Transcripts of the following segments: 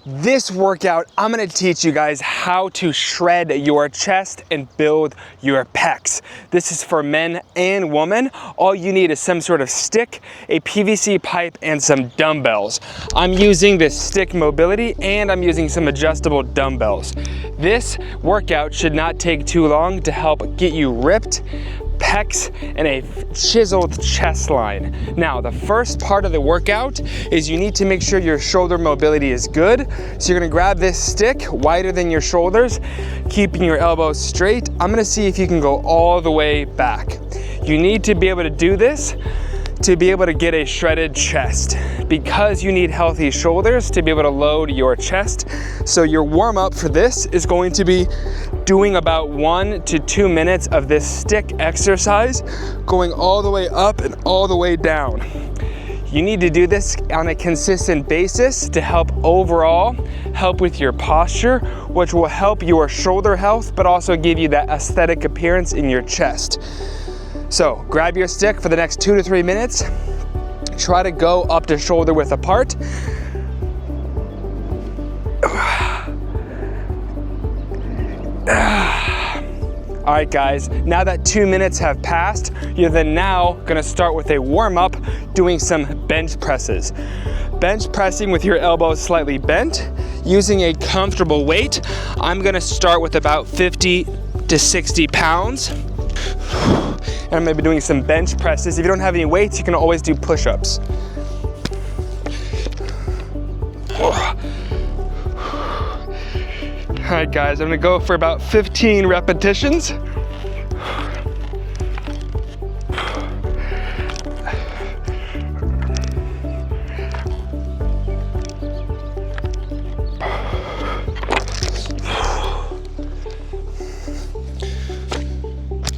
This workout, I'm gonna teach you guys how to shred your chest and build your pecs. This is for men and women. All you need is some sort of stick, a PVC pipe, and some dumbbells. I'm using this stick mobility and I'm using some adjustable dumbbells. This workout should not take too long to help get you ripped, pecs, and a chiseled chest line. Now, the first part of the workout is you need to make sure your shoulder mobility is good. So you're gonna grab this stick wider than your shoulders, keeping your elbows straight. I'm gonna see if you can go all the way back. You need to be able to do this to be able to get a shredded chest, because you need healthy shoulders to be able to load your chest. So your warm up for this is going to be doing about 1 to 2 minutes of this stick exercise, going all the way up and all the way down. You need to do this on a consistent basis to help overall help with your posture, which will help your shoulder health, but also give you that aesthetic appearance in your chest. So grab your stick for the next 2 to 3 minutes. Try to go up to shoulder width apart. All right guys, now that 2 minutes have passed, you're then now gonna start with a warm up doing some bench presses. Bench pressing with your elbows slightly bent, using a comfortable weight. I'm gonna start with about 50 to 60 pounds. And I'm gonna be doing some bench presses. If you don't have any weights, you can always do push-ups. All right guys, I'm gonna go for about 15 repetitions.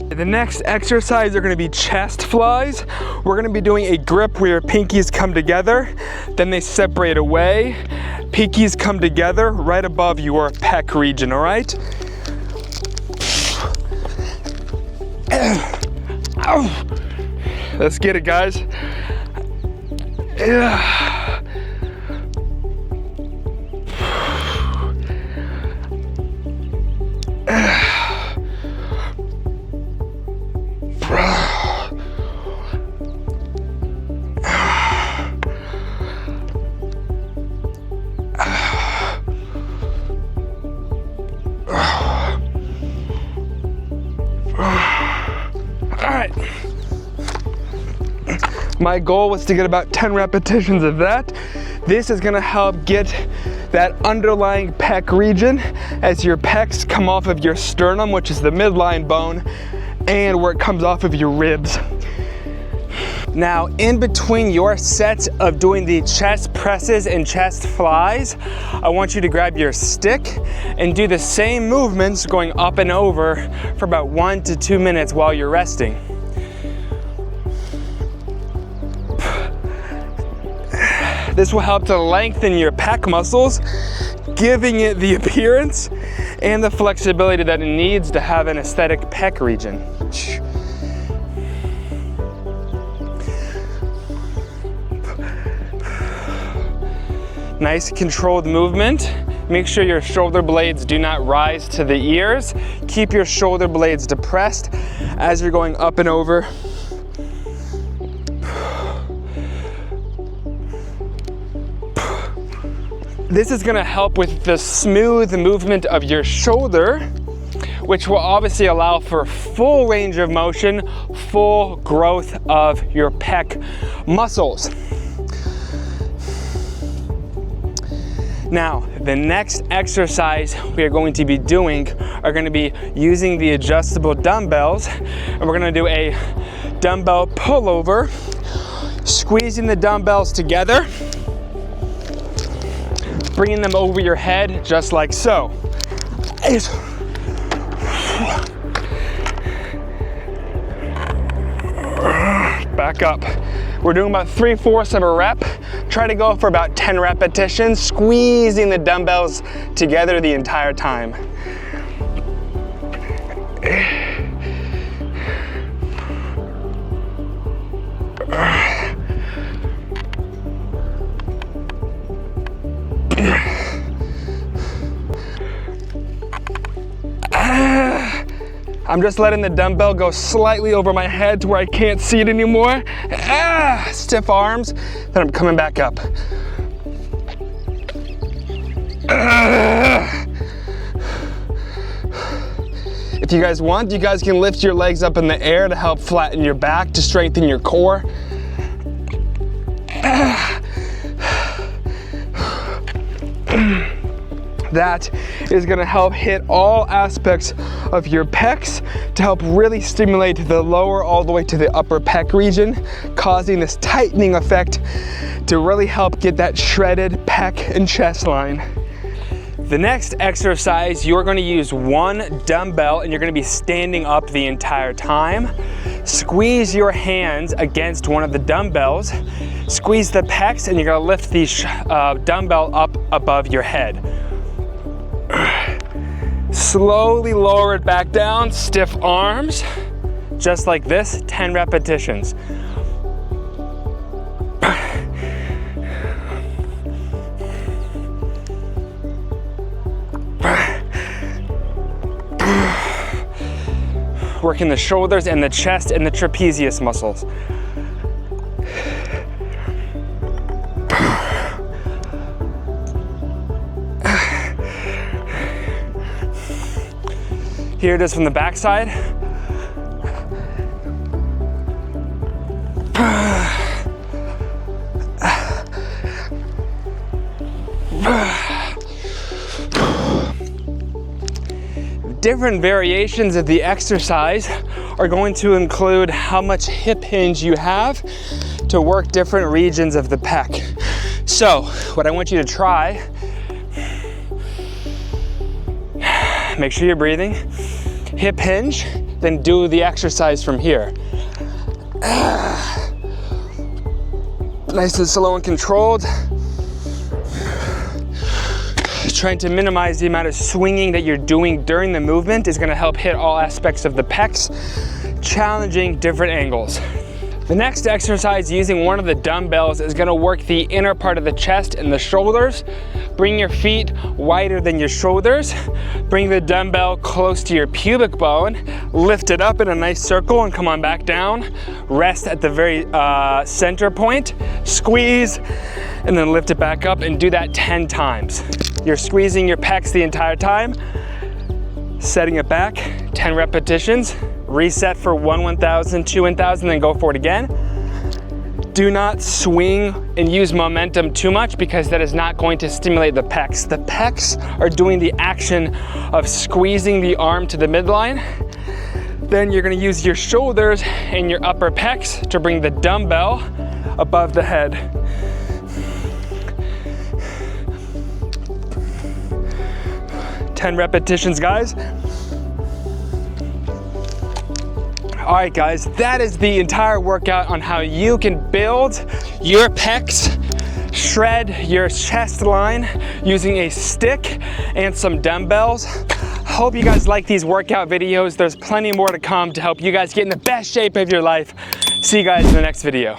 The next exercise are gonna be chest flies. We're gonna be doing a grip where your pinkies come together, then they separate away. Pinkies come together right above your pec region, all right? Let's get it, guys. My goal was to get about 10 repetitions of that. This is gonna help get that underlying pec region as your pecs come off of your sternum, which is the midline bone, and where it comes off of your ribs. Now, in between your sets of doing the chest presses and chest flies, I want you to grab your stick and do the same movements going up and over for about 1 to 2 minutes while you're resting. This will help to lengthen your pec muscles, giving it the appearance and the flexibility that it needs to have an aesthetic pec region. Nice controlled movement. Make sure your shoulder blades do not rise to the ears. Keep your shoulder blades depressed as you're going up and over. This is gonna help with the smooth movement of your shoulder, which will obviously allow for full range of motion, full growth of your pec muscles. Now, the next exercise we are going to be doing are gonna be using the adjustable dumbbells, and we're gonna do a dumbbell pullover, squeezing the dumbbells together, bringing them over your head just like so. Back up. We're doing about 3/4 of a rep. Try to go for about 10 repetitions, squeezing the dumbbells together the entire time. I'm just letting the dumbbell go slightly over my head to where I can't see it anymore. Stiff arms, then I'm coming back up. If you guys want, you guys can lift your legs up in the air to help flatten your back, to strengthen your core. That is gonna help hit all aspects of your pecs to help really stimulate the lower all the way to the upper pec region, causing this tightening effect to really help get that shredded pec and chest line. The next exercise, you're gonna use one dumbbell and you're gonna be standing up the entire time. Squeeze your hands against one of the dumbbells, squeeze the pecs, and you're gonna lift the dumbbell up above your head. Slowly lower it back down, stiff arms, just like this, 10 repetitions. Working the shoulders and the chest and the trapezius muscles. Here it is from the backside. Different variations of the exercise are going to include how much hip hinge you have to work different regions of the pec. So what I want you to try, make sure you're breathing, hip hinge, then do the exercise from here. Nice and slow and controlled. Trying to minimize the amount of swinging that you're doing during the movement is gonna help hit all aspects of the pecs, challenging different angles. The next exercise using one of the dumbbells is gonna work the inner part of the chest and the shoulders. Bring your feet wider than your shoulders. Bring the dumbbell close to your pubic bone. Lift it up in a nice circle and come on back down. Rest at the very center point. Squeeze, and then lift it back up and do that 10 times. You're squeezing your pecs the entire time. Setting it back, 10 repetitions. Reset for 1 1,000, 2 1,000, then go for it again. Do not swing and use momentum too much because that is not going to stimulate the pecs. The pecs are doing the action of squeezing the arm to the midline. Then you're gonna use your shoulders and your upper pecs to bring the dumbbell above the head. Ten repetitions, guys. All right, guys, that is the entire workout on how you can build your pecs, shred your chest line using a stick and some dumbbells. Hope you guys like these workout videos. There's plenty more to come to help you guys get in the best shape of your life. See you guys in the next video.